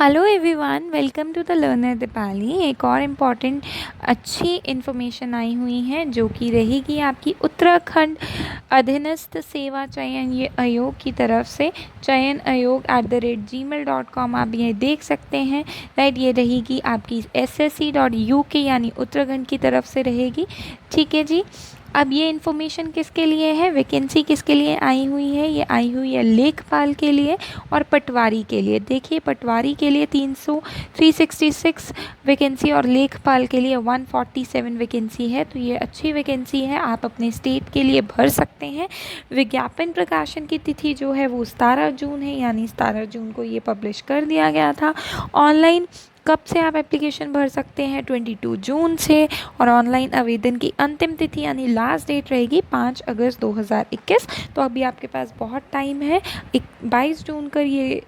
Hello everyone, welcome to the learner Deepali. एक और important अच्छी इन्फॉर्मेशन आई हुई है जो कि रहेगी आपकी उत्तराखंड अधीनस्थ सेवा चयन ये आयोग की तरफ से। चयन आयोग @gmail.com आप ये देख सकते हैं। राइट, ये रहेगी आपकी ssc.uk यानी उत्तराखंड की तरफ से रहेगी। ठीक है जी। अब ये इन्फॉर्मेशन किसके लिए है, वैकेंसी किसके लिए आई हुई है? ये आई हुई है लेखपाल के लिए और पटवारी के लिए। देखिए, पटवारी के लिए 366 वैकेंसी और लेखपाल के लिए 147 वैकेंसी है। तो ये अच्छी वैकेंसी है, आप अपने स्टेट के लिए भर सकते हैं। विज्ञापन प्रकाशन की तिथि जो है वो 17 जून है, यानी 17 जून को ये पब्लिश कर दिया गया था। ऑनलाइन कब से आप एप्लीकेशन भर सकते हैं? 22 जून से। और ऑनलाइन आवेदन की अंतिम तिथि यानी लास्ट डेट रहेगी 5 अगस्त 2021। तो अभी आपके पास बहुत टाइम है। 22 जून को ये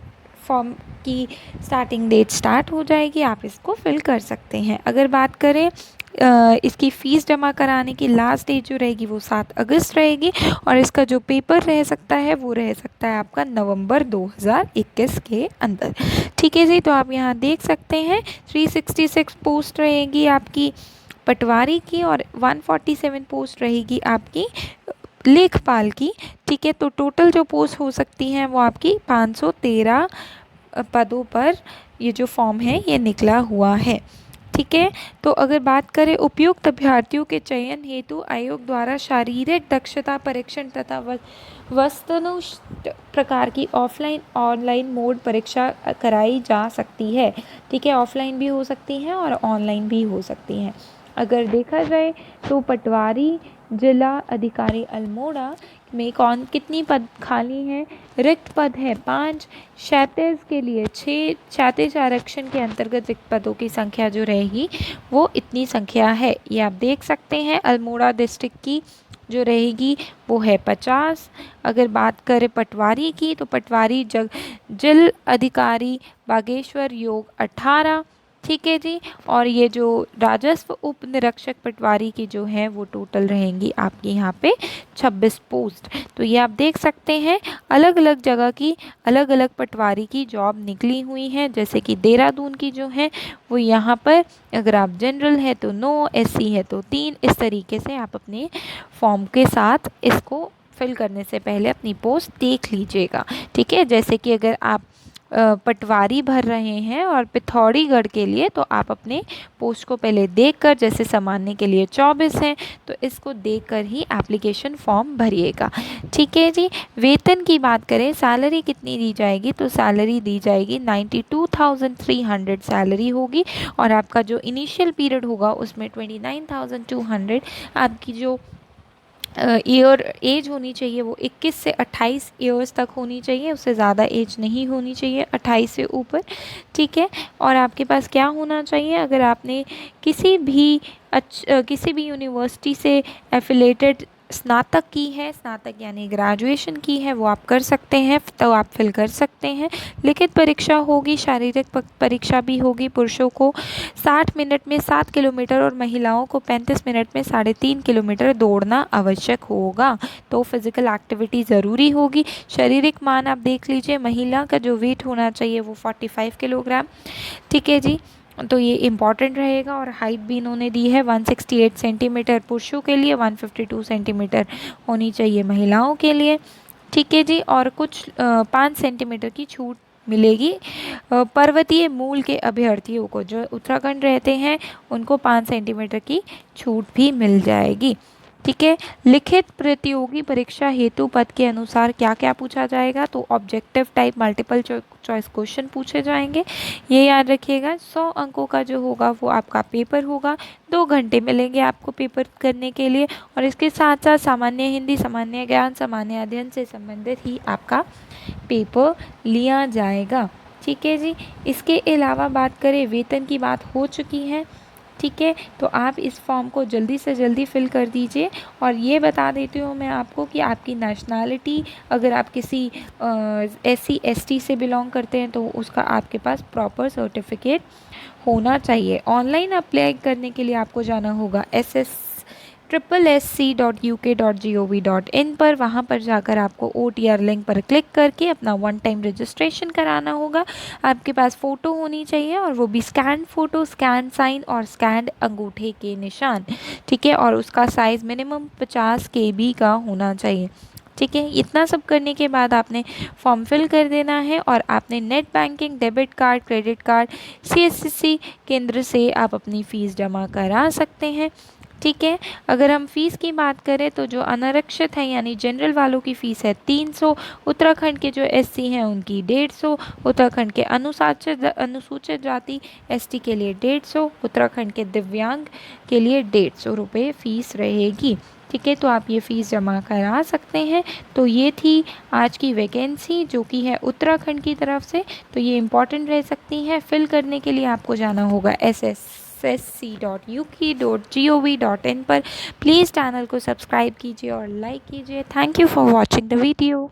फॉर्म की स्टार्टिंग डेट स्टार्ट हो जाएगी, आप इसको फिल कर सकते हैं। अगर बात करें इसकी फ़ीस जमा कराने की लास्ट डेट जो रहेगी वो 7 अगस्त रहेगी। और इसका जो पेपर रह सकता है वो रह सकता है आपका नवंबर 2021 के अंदर। ठीक है जी। तो आप यहाँ देख सकते हैं 366 पोस्ट रहेगी आपकी पटवारी की और 147 पोस्ट रहेगी आपकी लेखपाल की। ठीक है। तो टोटल जो पोस्ट हो सकती हैं वो आपकी 513 पदों पर ये जो फॉर्म है ये निकला हुआ है। ठीक है। तो अगर बात करें उपयुक्त अभ्यर्थियों के चयन हेतु आयोग द्वारा शारीरिक दक्षता परीक्षण तथा वस्तुनिष्ठ प्रकार की ऑफलाइन ऑनलाइन मोड परीक्षा कराई जा सकती है। ठीक है, ऑफलाइन भी हो सकती हैं और ऑनलाइन भी हो सकती हैं। अगर देखा जाए तो पटवारी जिला अधिकारी अल्मोड़ा में कितनी पद खाली हैं? रिक्त पद है 5। क्षैतिज के लिए 6। क्षैतिज आरक्षण के अंतर्गत रिक्त पदों की संख्या जो रहेगी वो इतनी संख्या है, ये आप देख सकते हैं। अल्मोड़ा डिस्ट्रिक्ट की जो रहेगी वो है 50। अगर बात करें पटवारी की तो पटवारी जिल अधिकारी बागेश्वर योग 18। ठीक है जी। और ये जो राजस्व उप निरीक्षक पटवारी की जो है वो टोटल रहेंगी आपके यहाँ पे 26 पोस्ट। तो ये आप देख सकते हैं अलग अलग जगह की अलग अलग पटवारी की जॉब निकली हुई हैं। जैसे कि देहरादून की जो है वो यहाँ पर, अगर आप जनरल है तो 9, SC है तो 3। इस तरीके से आप अपने फॉर्म के साथ इसको फिल करने से पहले अपनी पोस्ट देख लीजिएगा। ठीक है। जैसे कि अगर आप पटवारी भर रहे हैं और पिथौरागढ़ के लिए, तो आप अपने पोस्ट को पहले देखकर, जैसे सामान्य के लिए 24 हैं तो इसको देखकर ही एप्लीकेशन फॉर्म भरिएगा। ठीक है जी। वेतन की बात करें, सैलरी कितनी दी जाएगी? तो सैलरी दी जाएगी 92,300 सैलरी होगी। और आपका जो इनिशियल पीरियड होगा उसमें 29,200 आपकी जो ईयर एज होनी चाहिए वो 21 से 28 ईयर्स तक होनी चाहिए, उससे ज़्यादा एज नहीं होनी चाहिए 28 से ऊपर। ठीक है। और आपके पास क्या होना चाहिए? अगर आपने किसी भी यूनिवर्सिटी से एफिलेटेड स्नातक की है, स्नातक यानी ग्रेजुएशन की है, वो आप कर सकते हैं, तो आप फिल कर सकते हैं। लिखित परीक्षा होगी, शारीरिक परीक्षा भी होगी। पुरुषों को 60 मिनट में 7 किलोमीटर और महिलाओं को 35 मिनट में 3.5 किलोमीटर दौड़ना आवश्यक होगा। तो फिजिकल एक्टिविटी ज़रूरी होगी। शारीरिक मान आप देख लीजिए, महिला का जो वेट होना चाहिए वो 45 किलोग्राम। ठीक है जी। तो ये इम्पॉर्टेंट रहेगा। और हाइट भी इन्होंने दी है 168 सेंटीमीटर पुरुषों के लिए, 152 सेंटीमीटर होनी चाहिए महिलाओं के लिए। ठीक है जी। और कुछ 5 सेंटीमीटर की छूट मिलेगी पर्वतीय मूल के अभ्यर्थियों को। जो उत्तराखंड रहते हैं उनको 5 सेंटीमीटर की छूट भी मिल जाएगी। ठीक है। लिखित प्रतियोगी परीक्षा हेतु पद के अनुसार क्या क्या पूछा जाएगा? तो objective type multiple choice question पूछे जाएंगे, ये याद रखिएगा। 100 अंकों का जो होगा वो आपका पेपर होगा। 2 घंटे मिलेंगे आपको पेपर करने के लिए। और इसके साथ साथ सामान्य हिंदी, सामान्य ज्ञान, सामान्य अध्ययन से संबंधित ही आपका पेपर लिया जाएगा। ठीक है जी। इसके अलावा बात करें, वेतन की बात हो चुकी है। ठीक है। तो आप इस फॉर्म को जल्दी से जल्दी फिल कर दीजिए। और ये बता देती हूँ मैं आपको कि आपकी नेशनैलिटी, अगर आप किसी SC ST से बिलोंग करते हैं तो उसका आपके पास प्रॉपर सर्टिफिकेट होना चाहिए। ऑनलाइन अप्लाई करने के लिए आपको जाना होगा SSC.uk.gov.in पर, वहाँ पर जाकर आपको OTR लिंक पर क्लिक करके अपना वन टाइम रजिस्ट्रेशन कराना होगा। आपके पास फ़ोटो होनी चाहिए और वो भी स्कैन फ़ोटो, स्कैन साइन और स्कैन अंगूठे के निशान, ठीक है, और उसका साइज़ मिनिमम 50 KB का होना चाहिए, ठीक है। इतना सब करने के बाद आपने फॉर्म फिल कर देना है और आपने net banking, debit card, credit card, CSC केंद्र से आप अपनी फ़ीस जमा करा सकते हैं, ठीक है। अगर हम फ़ीस की बात करें तो जो अनारक्षित है यानी जनरल वालों की फ़ीस है 300, उत्तराखंड के जो SC हैं उनकी 150, उत्तराखंड के अनुसूचित जाति ST के लिए 150, उत्तराखंड के दिव्यांग के लिए 150 रुपये फ़ीस रहेगी, ठीक है। तो आप ये फ़ीस जमा करा सकते हैं। तो ये थी आज की वैकेंसी जो कि है उत्तराखंड की तरफ से, तो ये इम्पॉर्टेंट रह सकती है। फिल करने के लिए आपको जाना होगा SSC.uk.gov.in पर। प्लीज़ चैनल को सब्सक्राइब कीजिए और लाइक कीजिए। Thank you for watching the video.